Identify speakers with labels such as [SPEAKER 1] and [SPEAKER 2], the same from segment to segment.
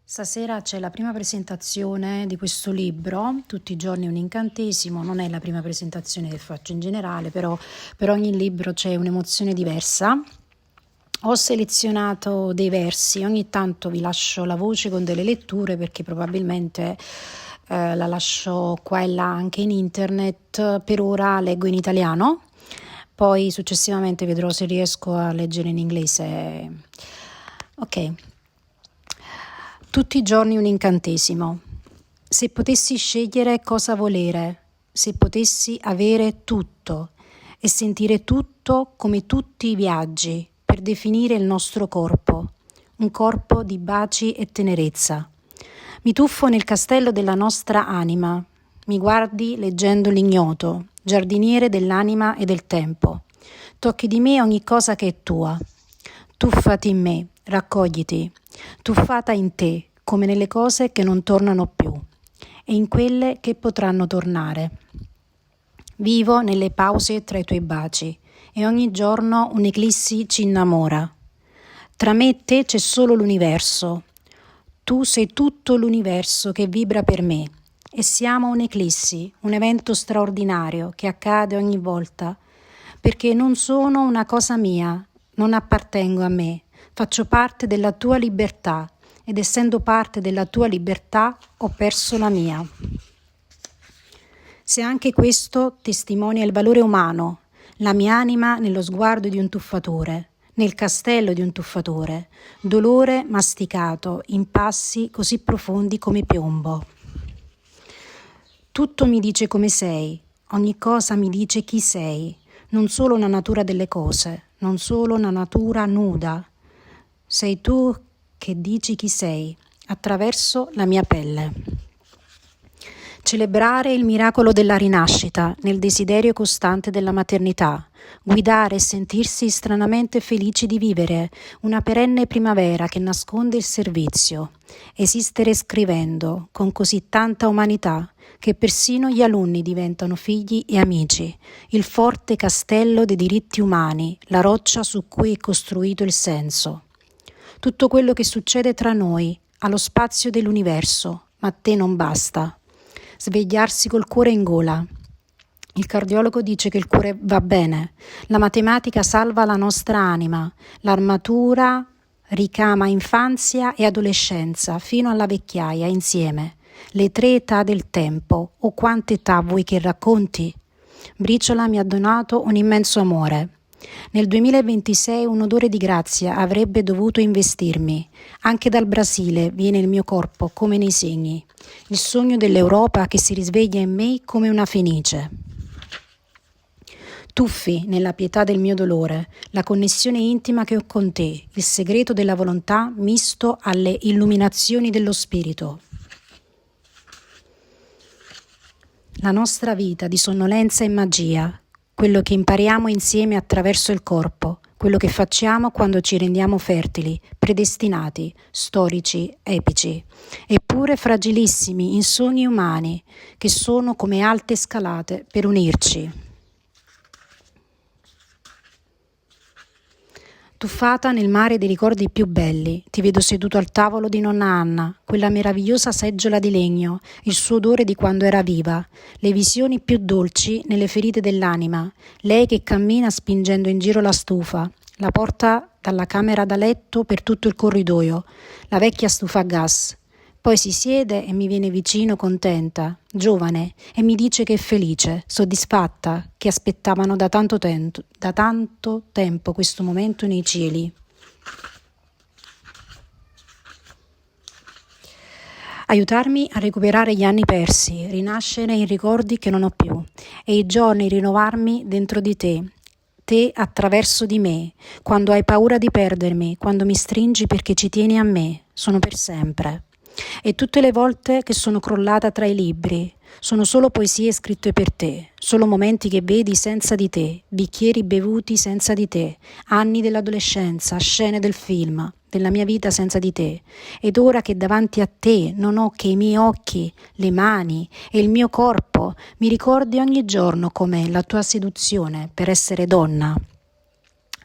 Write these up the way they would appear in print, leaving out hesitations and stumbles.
[SPEAKER 1] Stasera c'è la prima presentazione di questo libro, Tutti i giorni un incantesimo. Non è la prima presentazione che faccio in generale, però per ogni libro c'è un'emozione diversa. Ho selezionato dei versi, ogni tanto vi lascio la voce con delle letture perché probabilmente la lascio qua e là anche in internet. Per ora leggo in italiano, poi successivamente vedrò se riesco a leggere in inglese. Ok. Tutti i giorni un incantesimo. Se potessi scegliere cosa volere, se potessi avere tutto e sentire tutto come tutti i viaggi per definire il nostro corpo, un corpo di baci e tenerezza. Mi tuffo nel castello della nostra anima, mi guardi leggendo l'ignoto, giardiniere dell'anima e del tempo. Tocchi di me ogni cosa che è tua. Tuffati in me, raccogliti, tuffata in te, come nelle cose che non tornano più e in quelle che potranno tornare. Vivo nelle pause tra i tuoi baci e ogni giorno un'eclissi ci innamora. Tra me e te c'è solo l'universo. Tu sei tutto l'universo che vibra per me e siamo un'eclissi, un evento straordinario che accade ogni volta, perché non sono una cosa mia, non appartengo a me, faccio parte della tua libertà ed essendo parte della tua libertà ho perso la mia. Se anche questo testimonia il valore umano, la mia anima nello sguardo di un tuffatore, nel castello di un tuffatore, dolore masticato in passi così profondi come piombo. Tutto mi dice come sei, ogni cosa mi dice chi sei, non solo una natura delle cose, non solo una natura nuda. Sei tu che dici chi sei, attraverso la mia pelle. Celebrare il miracolo della rinascita nel desiderio costante della maternità, guidare e sentirsi stranamente felici di vivere una perenne primavera che nasconde il servizio, esistere scrivendo con così tanta umanità che persino gli alunni diventano figli e amici, il forte castello dei diritti umani, la roccia su cui è costruito il senso. Tutto quello che succede tra noi, allo spazio dell'universo, ma a te non basta. Svegliarsi col cuore in gola. Il cardiologo dice che il cuore va bene, la matematica salva la nostra anima, l'armatura ricama infanzia e adolescenza fino alla vecchiaia insieme. Le tre età del tempo, o quante età vuoi che racconti? Briciola mi ha donato un immenso amore. Nel 2026 un odore di grazia avrebbe dovuto investirmi. Anche dal Brasile viene il mio corpo come nei segni. Il sogno dell'Europa che si risveglia in me come una fenice. Tuffi nella pietà del mio dolore, la connessione intima che ho con te, il segreto della volontà misto alle illuminazioni dello spirito. La nostra vita di sonnolenza e magia, quello che impariamo insieme attraverso il corpo, quello che facciamo quando ci rendiamo fertili, predestinati, storici, epici, eppure fragilissimi in sogni umani che sono come alte scalate per unirci. Tuffata nel mare dei ricordi più belli, ti vedo seduto al tavolo di nonna Anna, quella meravigliosa seggiola di legno, il suo odore di quando era viva, le visioni più dolci nelle ferite dell'anima, lei che cammina spingendo in giro la stufa, la porta dalla camera da letto per tutto il corridoio, la vecchia stufa a gas. Poi si siede e mi viene vicino contenta, giovane, e mi dice che è felice, soddisfatta, che aspettavano da tanto tempo questo momento nei cieli. Aiutarmi a recuperare gli anni persi, rinascere in ricordi che non ho più, e i giorni rinnovarmi dentro di te attraverso di me, quando hai paura di perdermi, quando mi stringi perché ci tieni a me, sono per sempre. E tutte le volte che sono crollata tra i libri, sono solo poesie scritte per te, solo momenti che vedi senza di te, bicchieri bevuti senza di te, anni dell'adolescenza, scene del film, della mia vita senza di te. Ed ora che davanti a te non ho che i miei occhi, le mani e il mio corpo, mi ricordi ogni giorno com'è la tua seduzione per essere donna,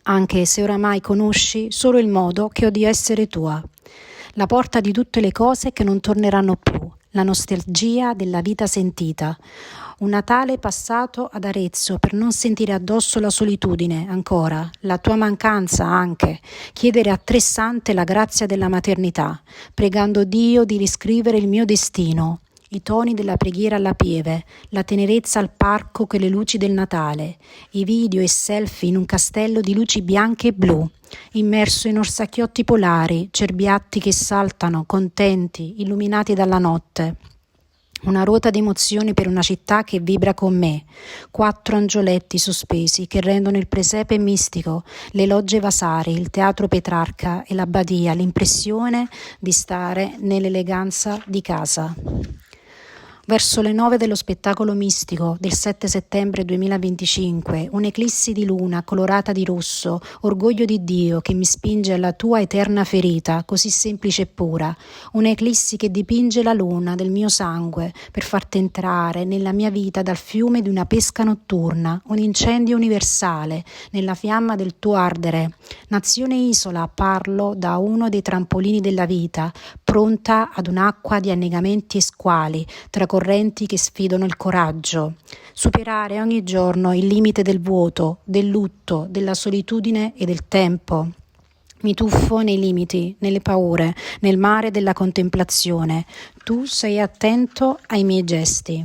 [SPEAKER 1] anche se oramai conosci solo il modo che ho di essere tua. la porta di tutte le cose che non torneranno più, la nostalgia della vita sentita. Un Natale passato ad Arezzo per non sentire addosso la solitudine, ancora, la tua mancanza anche, chiedere a tre sante la grazia della maternità, pregando Dio di riscrivere il mio destino, i toni della preghiera alla pieve, la tenerezza al parco con le luci del Natale, i video e selfie in un castello di luci bianche e blu, immerso in orsacchiotti polari, cerbiatti che saltano, contenti, illuminati dalla notte. Una ruota di emozioni per una città che vibra con me, 4 angioletti sospesi che rendono il presepe mistico, le logge vasari, il teatro Petrarca e la badia, l'impressione di stare nell'eleganza di casa. Verso le 9 dello spettacolo mistico del 7 settembre 2025, un'eclissi di luna colorata di rosso, orgoglio di Dio che mi spinge alla tua eterna ferita, così semplice e pura, un'eclissi che dipinge la luna del mio sangue per farti entrare nella mia vita dal fiume di una pesca notturna, un incendio universale nella fiamma del tuo ardere. Nazione isola, parlo da uno dei trampolini della vita, pronta ad un'acqua di annegamenti e squali, tra correnti che sfidano il coraggio. Superare ogni giorno il limite del vuoto, del lutto, della solitudine e del tempo. Mi tuffo nei limiti, nelle paure, nel mare della contemplazione. Tu sei attento ai miei gesti.